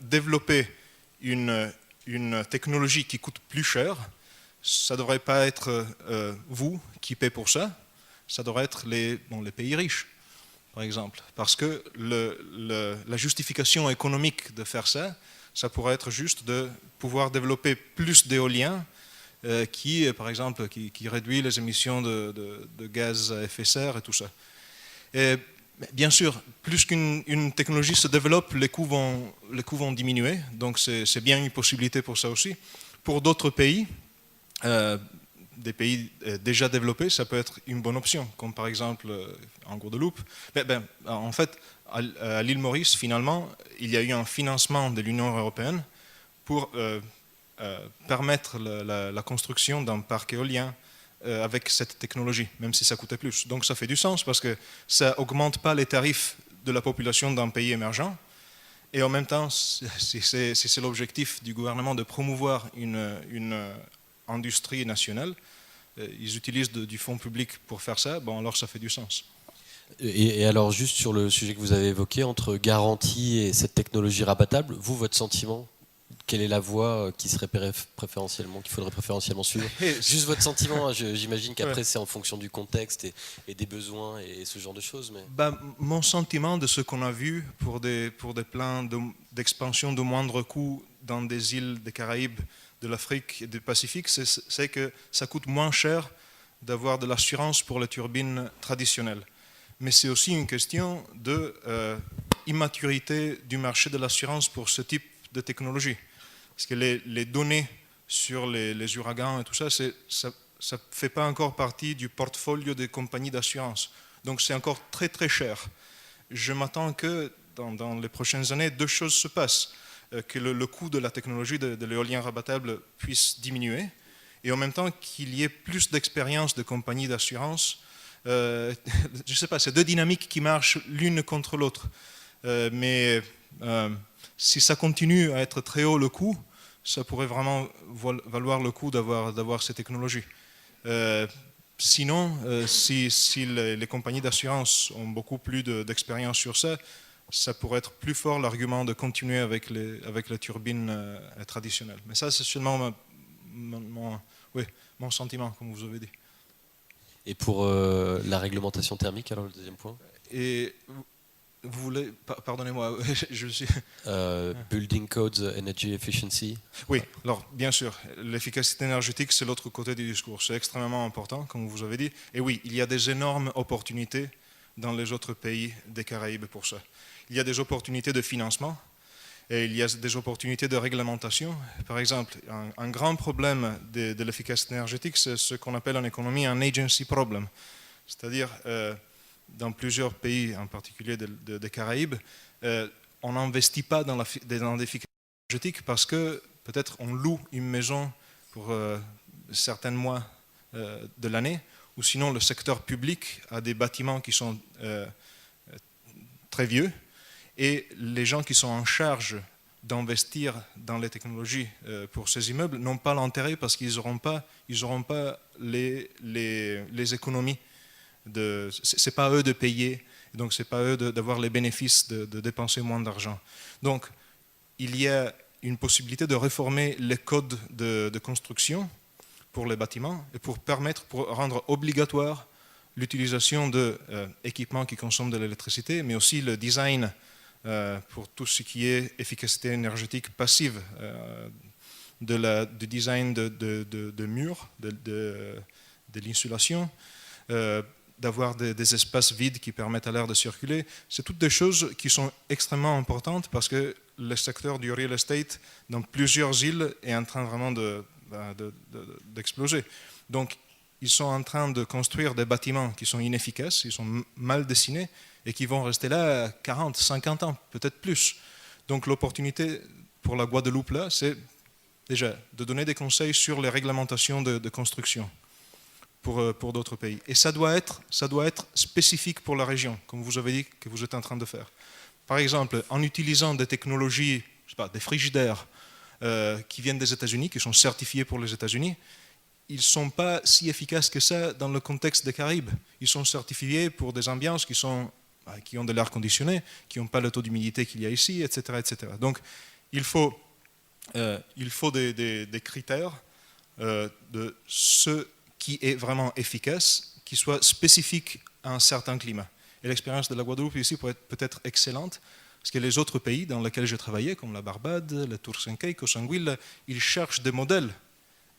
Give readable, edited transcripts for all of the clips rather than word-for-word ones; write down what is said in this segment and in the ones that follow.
développer une technologie qui coûte plus cher, ça ne devrait pas être vous qui paie pour ça, ça devrait être les pays riches, par exemple. Parce que la justification économique de faire ça, ça pourrait être juste de pouvoir développer plus d'éoliens qui, par exemple, qui réduit les émissions de gaz à effet de serre et tout ça. Et bien sûr, plus qu'une technologie se développe, les coûts vont diminuer, donc c'est bien une possibilité pour ça aussi. Pour d'autres pays, des pays déjà développés, ça peut être une bonne option, comme par exemple en Guadeloupe. En fait, à l'île Maurice, finalement, il y a eu un financement de l'Union européenne pour permettre la construction d'un parc éolien avec cette technologie, même si ça coûtait plus. Donc ça fait du sens parce que ça n'augmente pas les tarifs de la population d'un pays émergent. Et en même temps, si c'est l'objectif du gouvernement de promouvoir une industrie nationale, ils utilisent du fonds public pour faire ça, bon alors ça fait du sens. Et alors juste sur le sujet que vous avez évoqué, entre garantie et cette technologie rabattable, vous, votre sentiment, quelle est la voie qui serait préférentiellement, qu'il faudrait préférentiellement suivre? Juste votre sentiment, hein, j'imagine qu'après c'est en fonction du contexte et des besoins et ce genre de choses. Mais... mon sentiment de ce qu'on a vu pour des plans d'expansion de moindre coût dans des îles des Caraïbes, de l'Afrique et du Pacifique, c'est que ça coûte moins cher d'avoir de l'assurance pour les turbines traditionnelles. Mais c'est aussi une question d'immaturité du marché de l'assurance pour ce type de technologie. Parce que les données sur les ouragans et tout ça, ça ne fait pas encore partie du portfolio des compagnies d'assurance. Donc c'est encore très très cher. Je m'attends que dans les prochaines années, deux choses se passent. Que le coût de la technologie de l'éolien rabattable puisse diminuer et en même temps qu'il y ait plus d'expérience de compagnies d'assurance. Je ne sais pas, c'est deux dynamiques qui marchent l'une contre l'autre. Mais si ça continue à être très haut le coût, ça pourrait vraiment valoir le coup d'avoir ces technologies. Sinon, si les compagnies d'assurance ont beaucoup plus d'expérience sur ça, ça pourrait être plus fort l'argument de continuer avec les turbines traditionnelles. Mais ça, c'est seulement mon sentiment, comme vous avez dit. Et pour la réglementation thermique, alors le deuxième point? Et vous voulez, pardonnez-moi, je suis... Building Codes Energy Efficiency. Oui, alors bien sûr, l'efficacité énergétique, c'est l'autre côté du discours. C'est extrêmement important, comme vous avez dit. Et oui, il y a des énormes opportunités dans les autres pays des Caraïbes pour ça. Il y a des opportunités de financement et il y a des opportunités de réglementation. Par exemple, un grand problème de l'efficacité énergétique, c'est ce qu'on appelle en économie un agency problem. C'est-à-dire, dans plusieurs pays, en particulier des Caraïbes, on n'investit pas dans l'efficacité énergétique parce que peut-être on loue une maison pour certains mois de l'année, ou sinon le secteur public a des bâtiments qui sont très vieux, et les gens qui sont en charge d'investir dans les technologies pour ces immeubles n'ont pas l'intérêt parce qu'ils n'auront pas les économies. Ce n'est pas eux de payer, donc ce n'est pas eux d'avoir les bénéfices de dépenser moins d'argent. Donc il y a une possibilité de réformer les codes de construction pour les bâtiments et pour rendre obligatoire l'utilisation d'équipements qui consomment de l'électricité, mais aussi le design pour tout ce qui est efficacité énergétique passive, du design de murs, de l'insulation, d'avoir des espaces vides qui permettent à l'air de circuler. C'est toutes des choses qui sont extrêmement importantes parce que le secteur du real estate dans plusieurs îles est en train vraiment d'exploser. Donc, ils sont en train de construire des bâtiments qui sont inefficaces, ils sont mal dessinés et qui vont rester là 40, 50 ans, peut-être plus. Donc, l'opportunité pour la Guadeloupe, là, c'est déjà de donner des conseils sur les réglementations de construction pour d'autres pays. Et ça doit être spécifique pour la région, comme vous avez dit que vous êtes en train de faire. Par exemple, en utilisant des technologies, je sais pas, des frigidaires qui viennent des États-Unis, qui sont certifiés pour les États-Unis, ils ne sont pas si efficaces que ça dans le contexte des Caraïbes. Ils sont certifiés pour des ambiances qui sont qui ont de l'air conditionné, qui n'ont pas le taux d'humidité qu'il y a ici, etc., etc. Donc, il faut des critères de ce qui est vraiment efficace, qui soit spécifique à un certain climat. Et l'expérience de la Guadeloupe ici pourrait être peut-être excellente, parce que les autres pays dans lesquels je travaillais, comme la Barbade, la Turcinque, Cosanguille, ils cherchent des modèles.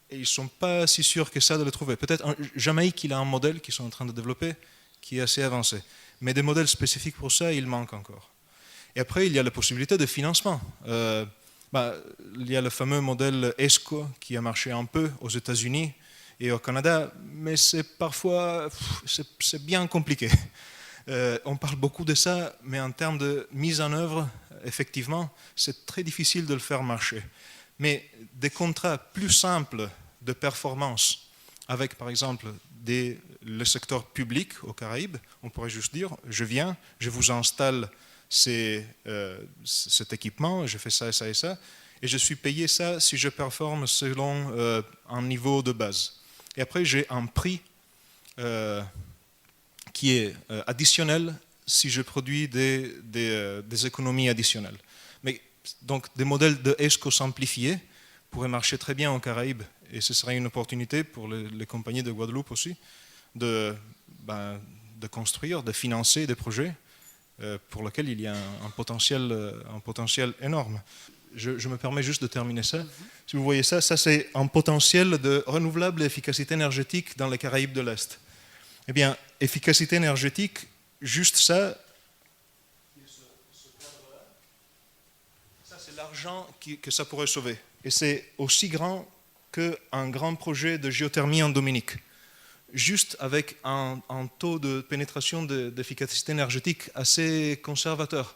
Et ils ne sont pas si sûrs que ça de le trouver. Peut-être Jamaïque, il a un modèle qu'ils sont en train de développer, qui est assez avancé. Mais des modèles spécifiques pour ça, il manque encore. Et après, il y a la possibilité de financement. Il y a le fameux modèle ESCO qui a marché un peu aux États-Unis et au Canada, mais c'est parfois c'est bien compliqué. On parle beaucoup de ça, mais en termes de mise en œuvre, effectivement, c'est très difficile de le faire marcher. Mais des contrats plus simples de performance avec, par exemple, le secteur public aux Caraïbes, on pourrait juste dire, je viens, je vous installe cet équipement, je fais ça et ça et ça, et je suis payé ça si je performe selon un niveau de base. Et après, j'ai un prix qui est additionnel si je produis des économies additionnelles. Mais donc, des modèles de ESCO simplifiés pourraient marcher très bien aux Caraïbes, et ce serait une opportunité pour les compagnies de Guadeloupe aussi de construire, de financer des projets pour lesquels il y a un potentiel énorme. Je me permets juste de terminer ça. Si vous voyez ça, c'est un potentiel de renouvelable et efficacité énergétique dans les Caraïbes de l'Est. Eh bien, efficacité énergétique, juste ça, c'est l'argent que ça pourrait sauver. Et c'est aussi grand qu'un grand projet de géothermie en Dominique. Juste avec un taux de pénétration d'efficacité énergétique assez conservateur.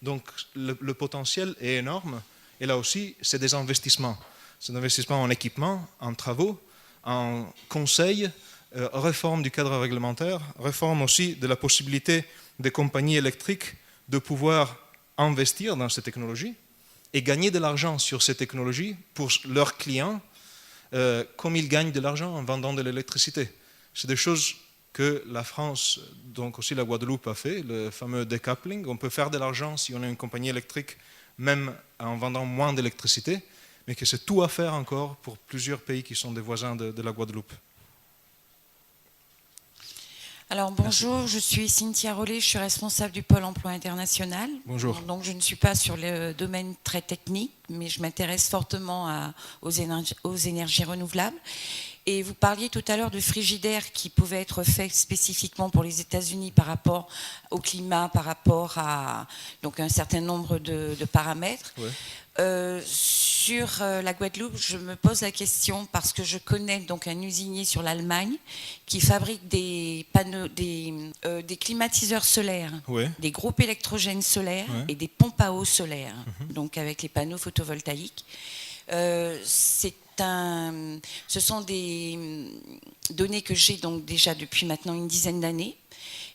Donc le potentiel est énorme. Et là aussi, c'est des investissements. C'est des investissements en équipement, en travaux, en conseils, réforme du cadre réglementaire, réforme aussi de la possibilité des compagnies électriques de pouvoir investir dans ces technologies et gagner de l'argent sur ces technologies pour leurs clients, comme ils gagnent de l'argent en vendant de l'électricité. C'est des choses que la France, donc aussi la Guadeloupe a fait, le fameux decoupling. On peut faire de l'argent si on est une compagnie électrique, même en vendant moins d'électricité, mais que c'est tout à faire encore pour plusieurs pays qui sont des voisins de la Guadeloupe. Alors bonjour, je suis Cynthia Rollet, je suis responsable du pôle emploi international. Bonjour. Donc je ne suis pas sur le domaine très technique, mais je m'intéresse fortement aux énergies renouvelables. Et vous parliez tout à l'heure de frigidaires qui pouvaient être faits spécifiquement pour les États-Unis par rapport au climat, par rapport à donc un certain nombre de paramètres. Ouais. Sur la Guadeloupe, je me pose la question parce que je connais donc un usinier sur l'Allemagne qui fabrique des panneaux, des climatiseurs solaires, ouais, des groupes électrogènes solaires, ouais, et des pompes à eau solaires, donc avec les panneaux photovoltaïques. Ce sont des données que j'ai donc déjà depuis maintenant une dizaine d'années,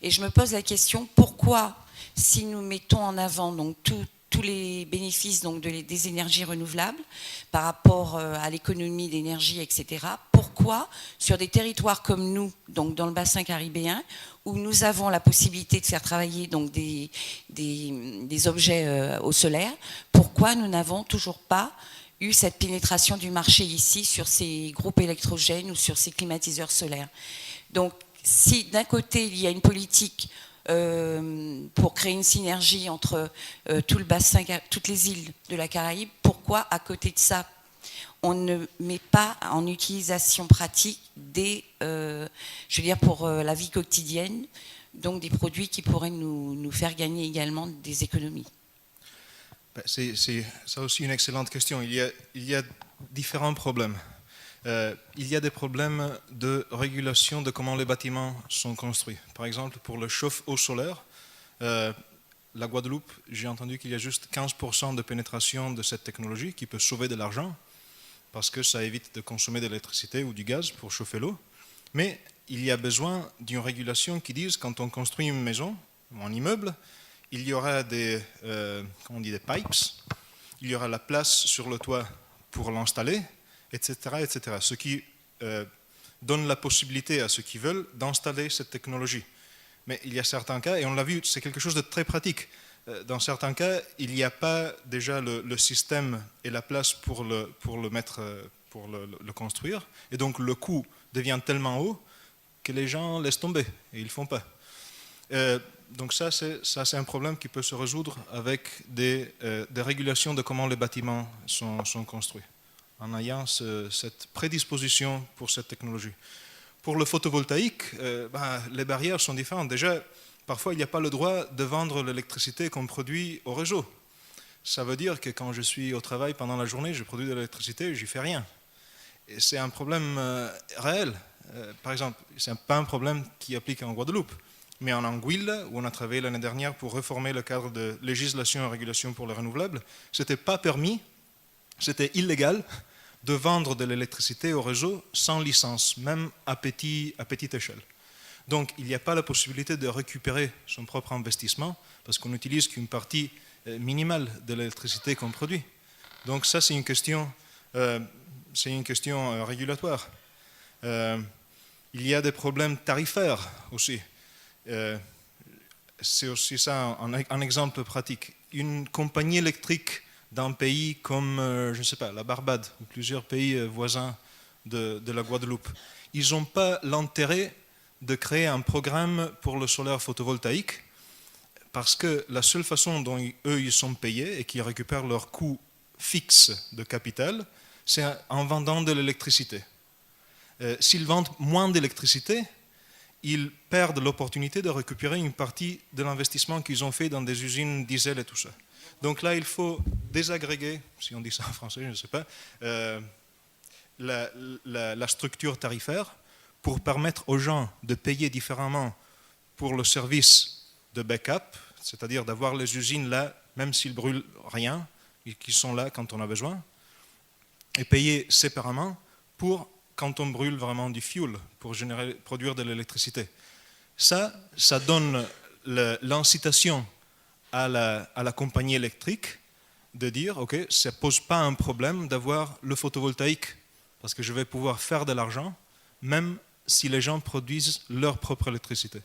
et je me pose la question pourquoi, si nous mettons en avant donc tous les bénéfices donc des énergies renouvelables par rapport à l'économie d'énergie, etc. Pourquoi, sur des territoires comme nous, donc dans le bassin caribéen, où nous avons la possibilité de faire travailler donc des objets au solaire, pourquoi nous n'avons toujours pas eu cette pénétration du marché ici sur ces groupes électrogènes ou sur ces climatiseurs solaires? Donc, si d'un côté il y a une politique pour créer une synergie entre tout le bassin, toutes les îles de la Caraïbe, pourquoi à côté de ça on ne met pas en utilisation pratique je veux dire pour la vie quotidienne, donc des produits qui pourraient nous faire gagner également des économies? C'est ça aussi une excellente question. Il y a différents problèmes. Il y a des problèmes de régulation de comment les bâtiments sont construits. Par exemple, pour le chauffe-eau solaire, la Guadeloupe, j'ai entendu qu'il y a juste 15% de pénétration de cette technologie qui peut sauver de l'argent parce que ça évite de consommer de l'électricité ou du gaz pour chauffer l'eau. Mais il y a besoin d'une régulation qui dise quand on construit une maison ou un immeuble, il y aura des pipes, il y aura la place sur le toit pour l'installer, etc., etc. Ce qui donne la possibilité à ceux qui veulent d'installer cette technologie. Mais il y a certains cas, et on l'a vu, c'est quelque chose de très pratique. Dans certains cas, il n'y a pas déjà le système et la place pour le construire, et donc le coût devient tellement haut que les gens laissent tomber, et ils ne le font pas. Donc ça, c'est un problème qui peut se résoudre avec des régulations de comment les bâtiments sont construits, en ayant cette prédisposition pour cette technologie. Pour le photovoltaïque, les barrières sont différentes. Déjà, parfois, il n'y a pas le droit de vendre l'électricité qu'on produit au réseau. Ça veut dire que quand je suis au travail pendant la journée, je produis de l'électricité, je n'y fais rien. Et c'est un problème réel. Par exemple, ce n'est pas un problème qui applique en Guadeloupe, mais en Anguille, où on a travaillé l'année dernière pour réformer le cadre de législation et régulation pour les renouvelables, ce n'était pas permis, c'était illégal de vendre de l'électricité au réseau sans licence, même à petite échelle. Donc il n'y a pas la possibilité de récupérer son propre investissement parce qu'on n'utilise qu'une partie minimale de l'électricité qu'on produit. Donc ça, c'est une question régulatoire. Il y a des problèmes tarifaires aussi. C'est aussi ça un exemple pratique. Une compagnie électrique d'un pays comme, je ne sais pas, la Barbade ou plusieurs pays voisins de la Guadeloupe, ils n'ont pas l'intérêt de créer un programme pour le solaire photovoltaïque parce que la seule façon dont eux ils sont payés et qu'ils récupèrent leur coût fixe de capital, c'est en vendant de l'électricité. S'ils vendent moins d'électricité, ils perdent l'opportunité de récupérer une partie de l'investissement qu'ils ont fait dans des usines diesel et tout ça. Donc là, il faut désagréger, si on dit ça en français, je ne sais pas, la structure tarifaire pour permettre aux gens de payer différemment pour le service de backup, c'est-à-dire d'avoir les usines là, même s'ils brûlent rien, et qui sont là quand on a besoin, et payer séparément pour quand on brûle vraiment du fuel pour produire de l'électricité. Ça donne l'incitation à la compagnie électrique de dire, OK, ça ne pose pas un problème d'avoir le photovoltaïque, parce que je vais pouvoir faire de l'argent, même si les gens produisent leur propre électricité.